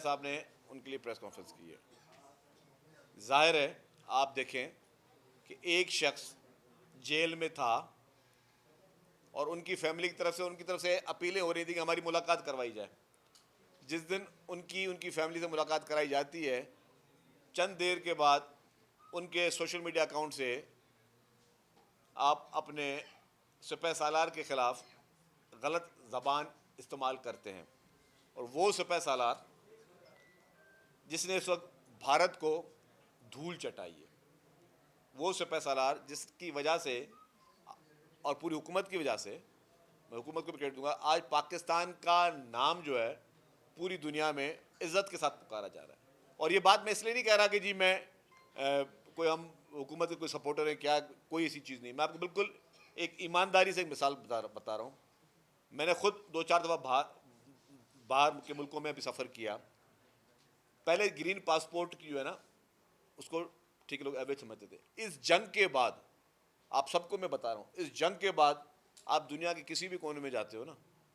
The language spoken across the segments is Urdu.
صاحب نے ان کے لیے پریس کانفرنس کی ہے. ظاہر ہے آپ دیکھیں کہ ایک شخص جیل میں تھا اور ان کی فیملی کی طرف سے اپیلیں ہو رہی تھی کہ ہماری ملاقات کروائی جائے. جس دن ان کی فیملی سے ملاقات کرائی جاتی ہے، چند دیر کے بعد ان کے سوشل میڈیا اکاؤنٹ سے آپ اپنے سپہ سالار کے خلاف غلط زبان استعمال کرتے ہیں. اور وہ سپہ سالار جس نے اس وقت بھارت کو دھول چٹائی ہے، وہ سپہ سالار جس کی وجہ سے اور پوری حکومت کی وجہ سے، میں حکومت کو بھی کریڈٹ دوں گا، آج پاکستان کا نام جو ہے پوری دنیا میں عزت کے ساتھ پکارا جا رہا ہے. اور یہ بات میں اس لیے نہیں کہہ رہا کہ جی میں کوئی ہم حکومت کے کوئی سپورٹر ہیں، کیا کوئی ایسی چیز نہیں. میں آپ کو بالکل ایک ایمانداری سے ایک مثال بتا رہا ہوں. میں نے خود 2-4 دفعہ باہر کے ملکوں میں بھی سفر کیا. پہلے گرین پاسپورٹ کی جو ہے نا، اس کو ٹھیک لوگ ایوریج سمجھتے تھے. اس جنگ کے بعد آپ سب کو میں بتا رہا ہوں، اس جنگ کے بعد آپ دنیا کے کسی بھی کونے میں جاتے ہو نا،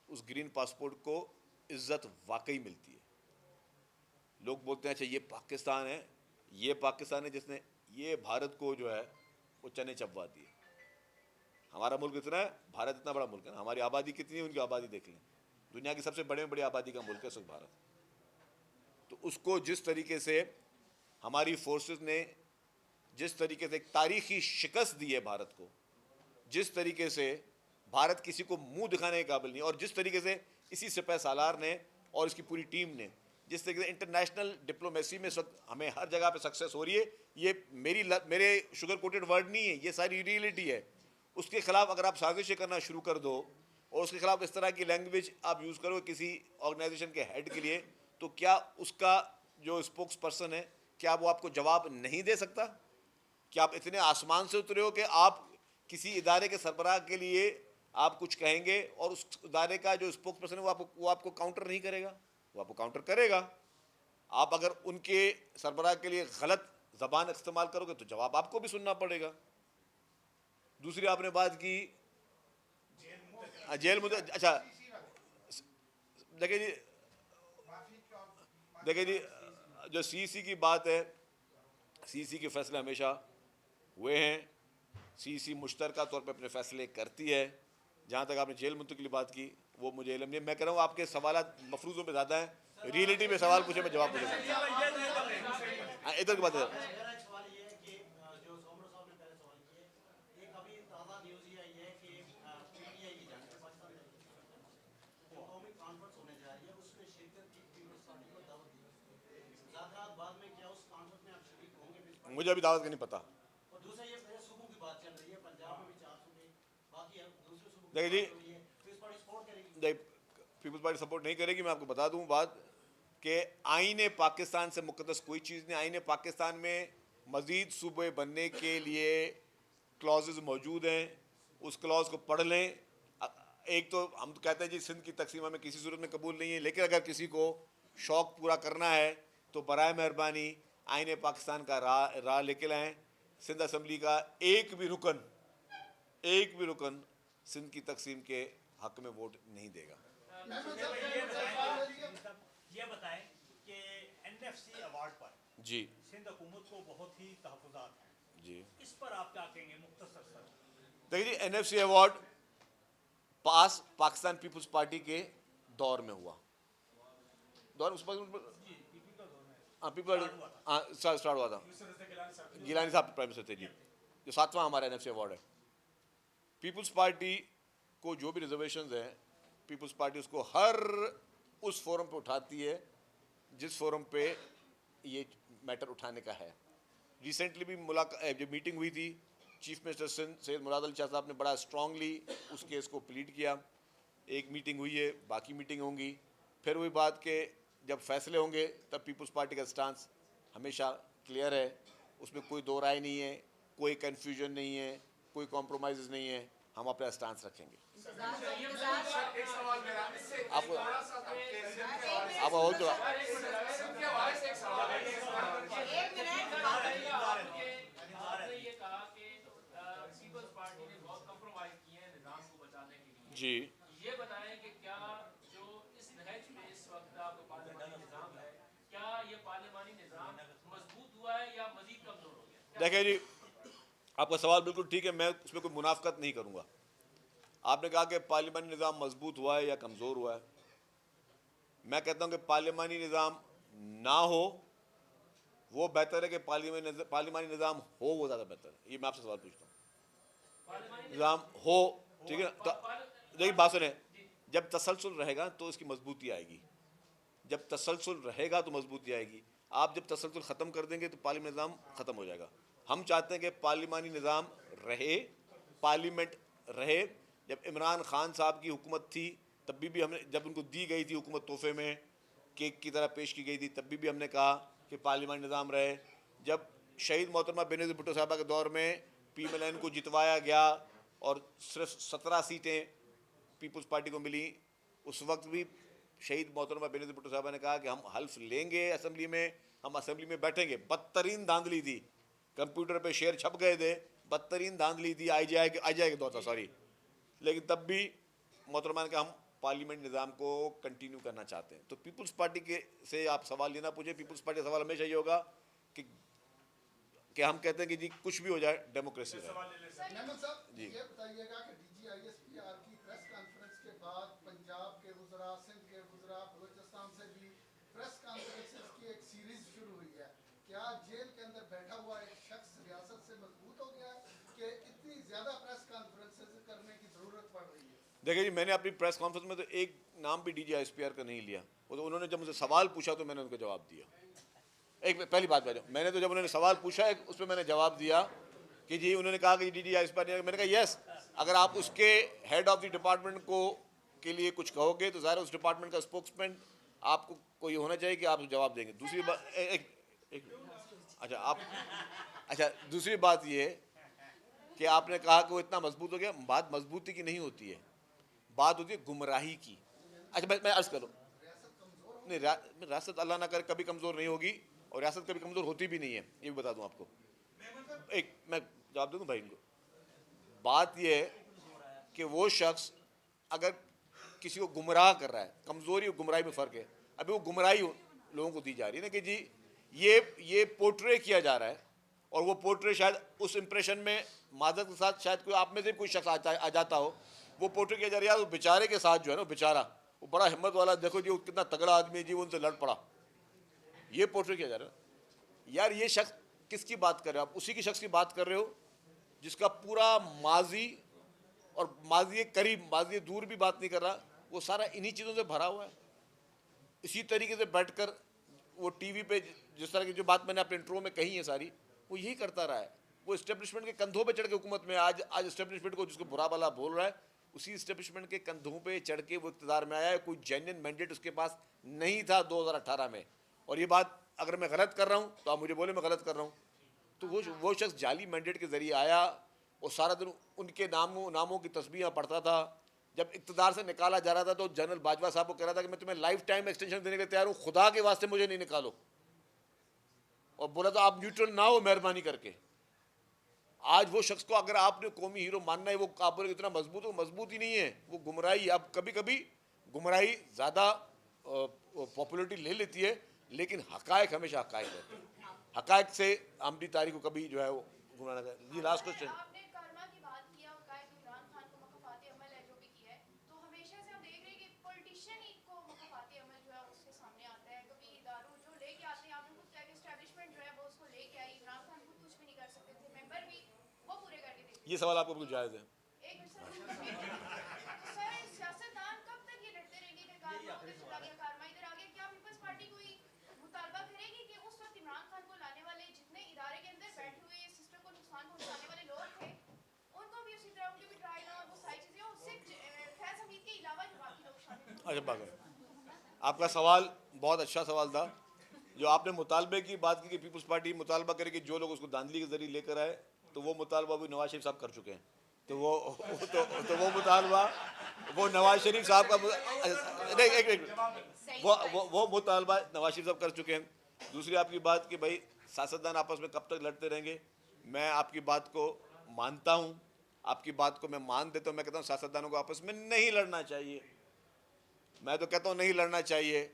اس گرین پاسپورٹ کو عزت واقعی ملتی ہے. لوگ بولتے ہیں اچھا یہ پاکستان ہے، یہ پاکستان ہے جس نے یہ بھارت کو جو ہے وہ چنے چبوا دیے. ہمارا ملک اتنا ہے، بھارت اتنا بڑا ملک ہے نا، ہماری آبادی کتنی ہے، ان کی آبادی دیکھ لیں. دنیا کی سب سے بڑی آبادی کا ملک ہے اس وقت بھارت. تو اس کو جس طریقے سے ہماری فورسز نے جس طریقے سے ایک تاریخی شکست دی ہے بھارت کو، جس طریقے سے بھارت کسی کو منہ دکھانے کے قابل نہیں، اور جس طریقے سے اسی سپہ سالار نے اور اس کی پوری ٹیم نے جس طریقے سے انٹرنیشنل ڈپلومیسی میں اس وقت ہمیں ہر جگہ پہ سکسیس ہو رہی ہے. یہ میرے شوگر کوٹڈ ورڈ نہیں ہے، یہ ساری ریئلٹی ہے. اس کے خلاف اگر آپ سازشیں کرنا شروع کر دو اور اس کے خلاف اس طرح کی لینگویج آپ یوز کرو کسی آرگنائزیشن کے ہیڈ کے لیے، تو کیا اس کا جو اسپوکس پرسن ہے کیا وہ آپ کو جواب نہیں دے سکتا؟ کیا آپ اتنے آسمان سے اترے ہو کہ آپ کسی ادارے کے سربراہ کے لیے آپ کچھ کہیں گے اور اس ادارے کا جو اسپوکس پرسن ہے وہ آپ کو کاؤنٹر نہیں کرے گا؟ وہ آپ کو کاؤنٹر کرے گا. آپ اگر ان کے سربراہ کے لیے غلط زبان استعمال کرو گے تو جواب آپ کو بھی سننا پڑے گا. دوسری آپ نے بات کی جیل مدت. اچھا دیکھیں جی جو سی کی بات ہے، سی کے فیصلے ہمیشہ ہوئے ہیں. سی مشترکہ طور پہ اپنے فیصلے کرتی ہے. جہاں تک آپ نے جیل منتقلی کی بات کی وہ مجھے علم نہیں. میں کہہ رہا ہوں آپ کے سوالات مفروضوں پہ زیادہ ہیں، ریئلٹی میں سوال پوچھے میں جواب مجھے ادھر کی بات ہے. مجھے ابھی دعوت کا نہیں پتا. دیکھیں جی پیپلز پارٹی سپورٹ نہیں کرے گی. میں آپ کو بتا دوں بات کہ آئین پاکستان سے مقدس کوئی چیز نہیں. آئین پاکستان میں مزید صوبے بننے کے لیے کلازز موجود ہیں. اس کلاز کو پڑھ لیں. ایک تو ہم تو کہتے ہیں جی سندھ کی تقسیم ہمیں کسی صورت میں قبول نہیں ہے، لیکن اگر کسی کو شوق پورا کرنا ہے تو برائے مہربانی آئین پاکستان کا راہ لے کے لائیں. سندھ اسمبلی کا ایک بھی رکن سندھ کی تقسیم کے حق میں ووٹ نہیں دے گا. یہ بتائیں کہ این ایف سی ایوارڈ پر جی سندھ حکومت کو بہت ہی تحفظات ہیں، جی اس پر آپ کیا کہیں گے مختصر سر؟ دیکھیے جی این ایف سی ایوارڈ پاس پاکستان پیپلز پارٹی کے دور میں ہوا. دور اس پیپل اسٹارٹ ہوا تھا. گیلانی صاحب پرائم منسٹر تھے جی. جو 7واں ہمارا این ایف سی ایوارڈ ہے. پیپلز پارٹی کو جو بھی ریزرویشنز ہیں، پیپلز پارٹی اس کو ہر اس فورم پہ اٹھاتی ہے جس فورم پہ یہ میٹر اٹھانے کا ہے. ریسنٹلی بھی جو میٹنگ ہوئی تھی، چیف منسٹر سندھ سید مراد علی شاہ صاحب نے بڑا اسٹرانگلی اس کیس کو پلیڈ کیا. ایک میٹنگ ہوئی ہے، باقی میٹنگ ہوں گی. پھر وہی بات کہ جب فیصلے ہوں گے تب پیپلز پارٹی کا سٹانس ہمیشہ کلیئر ہے. اس میں کوئی دو رائے نہیں ہے، کوئی کنفیوژن نہیں ہے، کوئی کمپرومائز نہیں ہے. ہم اپنا سٹانس رکھیں گے. آپ ہو جو جی یہ بتائیں کہ کیا جو اس نہج میں اس وقت آپ کا نظام ہے دیکھیں جی، آپ کا سوال بالکل ٹھیک ہے، میں اس میں کوئی منافقت نہیں کروں گا. آپ نے کہا کہ پارلیمانی نظام مضبوط ہوا ہے یا کمزور ہوا ہے. میں کہتا ہوں کہ پارلیمانی نظام نہ ہو وہ بہتر ہے کہ پارلیمانی نظام ہو وہ زیادہ بہتر ہے. یہ میں آپ سے سوال پوچھتا ہوں. نظام ہو، ٹھیک ہے نا؟ دیکھیے بات سنیں، جب تسلسل رہے گا تو اس کی مضبوطی آئے گی. جب تسلسل رہے گا تو مضبوطی آئے گی. آپ جب تسلسل ختم کر دیں گے تو پارلیمانی نظام ختم ہو جائے گا. ہم چاہتے ہیں کہ پارلیمانی نظام رہے، پارلیمنٹ رہے. جب عمران خان صاحب کی حکومت تھی تب بھی ہم نے، جب ان کو دی گئی تھی حکومت تحفے میں کیک کی طرح پیش کی گئی تھی، تب بھی ہم نے کہا کہ پارلیمانی نظام رہے. جب شہید محترمہ بینظیر بھٹو صاحبہ کے دور میں پی ایم ایل این کو جتوایا گیا اور صرف 17 سیٹیں پیپلز پارٹی کو ملی، اس وقت بھی شہید محترمہ بینظیر بھٹو صاحبہ نے کہا کہ ہم حلف لیں گے اسمبلی میں، ہم اسمبلی میں بیٹھیں گے. بدترین دھاندلی تھی، کمپیوٹر پہ شعر چھپ گئے تھے، بدترین دھاندلی تھی، آئی جے کے دور تھا سوری. لیکن تب بھی محترمہ نے کہا ہم پارلیمنٹ نظام کو کنٹینیو کرنا چاہتے ہیں. تو پیپلز پارٹی کے سے آپ سوال یہ نہ پوچھیں. پیپلز پارٹی کا سوال ہمیشہ یہ ہوگا کہ ہم کہتے ہیں کہ جی کچھ بھی ہو جائے ڈیموکریسی رہے. محمد صاحب جی یہ بتائیے گا کہ D G I S P R کی پریس کانفرنس کے بعد پنجاب کے وزراء، سندھ کے وزراء، بلوچستان سے بھی پریس کانفرنسز کی ایک سیریز شروع ہوئی ہے. کیا جیل کے اندر بیٹھا ہوا ایک شخص ریاست سے مضبوط ہو گیا ہے کہ اتنی زیادہ پریس کانفرنسز کرنے کی ضرورت پڑ رہی ہے؟ دیکھیں جی، میں نے اپنی پریس کانفرنس میں تو ایک نام بھی D G S P R کا نہیں لیا. وہ تو انہوں نے جب مجھے سوال پوچھا تو میں نے ان کو جواب دیا. ایک پہلی بات میں نے تو جب انہوں نے سوال پوچھا اس پہ میں نے جواب دیا کہ جی، انہوں نے کہا کہ D G S P R. میں نے کہا یس، اگر آپ اس کے ہیڈ آف دی ڈپارٹمنٹ کو کے لیے کچھ کہو گے تو ظاہر اس ڈپارٹمنٹ کا اسپوکس مین آپ کو یہ ہونا چاہیے کہ آپ جواب دیں گے. دوسری بات اچھا دوسری بات یہ کہ آپ نے کہا کہ وہ اتنا مضبوط ہو گیا. بات مضبوطی کی نہیں ہوتی ہے، بات ہوتی ہے گمراہی کی. اچھا میں عرض کروں، نہیں ریاست اللہ نہ کرے کبھی کمزور نہیں ہوگی، اور ریاست کبھی کمزور ہوتی بھی نہیں ہے، یہ بھی بتا دوں آپ کو. ایک میں جواب دے دوں بھائی ان کو. بات یہ ہے کہ وہ شخص اگر کسی کو گمراہ کر رہا ہے، کمزوری اور گمراہی میں فرق ہے. ابھی وہ گمراہی لوگوں کو دی جا رہی ہے نا کہ جی یہ پورٹرے کیا جا رہا ہے، اور وہ پورٹرے شاید اس امپریشن میں معذرت کے ساتھ شاید کوئی آپ میں سے کوئی شخص آ جاتا ہو، وہ پورٹرے کیا جا رہا ہے وہ بیچارے کے ساتھ جو ہے نا، بیچارہ وہ بڑا ہمت والا، دیکھو جی وہ کتنا تگڑا آدمی ہے جی، وہ ان سے لڑ پڑا. یہ پورٹرے کیا جا رہا ہے. یار یہ شخص کس کی بات کر رہے ہو آپ؟ اسی کی شخص کی بات کر رہے ہو جس کا پورا ماضی، اور ماضی قریب ماضی دور بھی بات نہیں کر رہا، وہ سارا انہی چیزوں سے بھرا ہوا ہے. اسی طریقے سے بیٹھ کر وہ ٹی وی پہ جس طرح کی جو بات میں نے اپنے انٹرو میں کہی ہے ساری، وہ یہی کرتا رہا ہے. وہ اسٹیبلشمنٹ کے کندھوں پہ چڑھ کے حکومت میں آج اسٹیبلشمنٹ کو جس کو برا بلا بول رہا ہے، اسی اسٹیبلشمنٹ کے کندھوں پہ چڑھ کے وہ اقتدار میں آیا ہے. کوئی جینوئن مینڈیٹ اس کے پاس نہیں تھا 2018 میں. اور یہ بات اگر میں غلط کر رہا ہوں تو آپ مجھے بولے میں غلط کر رہا ہوں. تو وہ شخص جعلی مینڈیٹ کے ذریعے آیا اور سارا دن ان کے ناموں کی تسبیحاں پڑھتا تھا. جب اقتدار سے نکالا جا رہا تھا تو جنرل باجوہ صاحب کو کہہ رہا تھا کہ میں تمہیں لائف ٹائم ایکسٹینشن دینے کے لیے تیار ہوں، خدا کے واسطے مجھے نہیں نکالو. اور بولا تھا آپ نیوٹرل نہ ہو مہربانی کر کے. آج وہ شخص کو اگر آپ نے قومی ہیرو ماننا ہے، وہ آپ بولے اتنا مضبوط ہو، مضبوط ہی نہیں ہے، وہ گمراہی. اب کبھی کبھی گمراہی زیادہ پاپولرٹی لے لیتی ہے، لیکن حقائق ہمیشہ حقائق رہتے ہیں. حقائق سے عملی تاریخ کو کبھی جو ہے وہ گمراہ نہ کرے. جی لاسٹ کوشچن. آپ نے کرما کی بات کیا اور کہا کہ عمران خان کو مخافاتی عمل ہے جو بھی کیا ہے، تو ہمیشہ سے ہم دیکھ رہے ہیں کہ پولیٹیشین ہی کو مخافاتی عمل جو ہے اس کے سامنے آتا ہے. کبھی اداروں جو لے کے آتے ہیں، آپ نے خود کہا کہ اسٹیبلشمنٹ جو ہے وہ اس کو لے کے آئی. عمران خان خود کچھ بھی نہیں کر سکتے تھے، ممبر بھی وہ پورے کر کے دیتے یہ تھے. سوال آپ کو بالکل جائز ہے. ایک سر سیاستدان کب تک یہ لڑتے رہیں گے کہ کارما ادھر چلا گیا، کارما ادھر آ گیا؟ کیا پیپلز پارٹی کوئی مطالبہ کرے گی کہ اس وقت عمران خان کو لانے والے جتنے ادارے کے اندر بیٹھے ہوئے سسٹم کو نقصان پہنچانے والے لوگ تھے، ان کو بھی اسی طرح ان کے بھی ٹرائل اور وہ ساری چیزیں، اور صرف فیض حمید کے علاوہ جو باقی لوگ شامل تھے. اچھا باقی آپ کا سوال بہت اچھا سوال تھا. جو آپ نے مطالبے کی بات کی کہ پیپلز پارٹی مطالبہ کرے کہ جو لوگ اس کو دھاندلی کے ذریعے لے کر آئے، تو وہ مطالبہ بھی نواز شریف صاحب کر چکے ہیں. تو وہ مطالبہ وہ نواز شریف صاحب کا وہ مطالبہ نواز شریف صاحب کر چکے ہیں. دوسری آپ کی بات کہ بھائی سیاستدان آپس میں کب تک لڑتے رہیں گے، میں آپ کی بات کو مانتا ہوں، آپ کی بات کو میں مان دیتا ہوں. میں کہتا ہوں سیاستدانوں کو آپس میں نہیں لڑنا چاہیے. میں تو کہتا ہوں نہیں لڑنا چاہیے.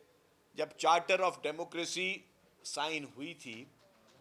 جب چارٹر آف ڈیموکریسی سائن ہوئی تھی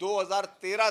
2013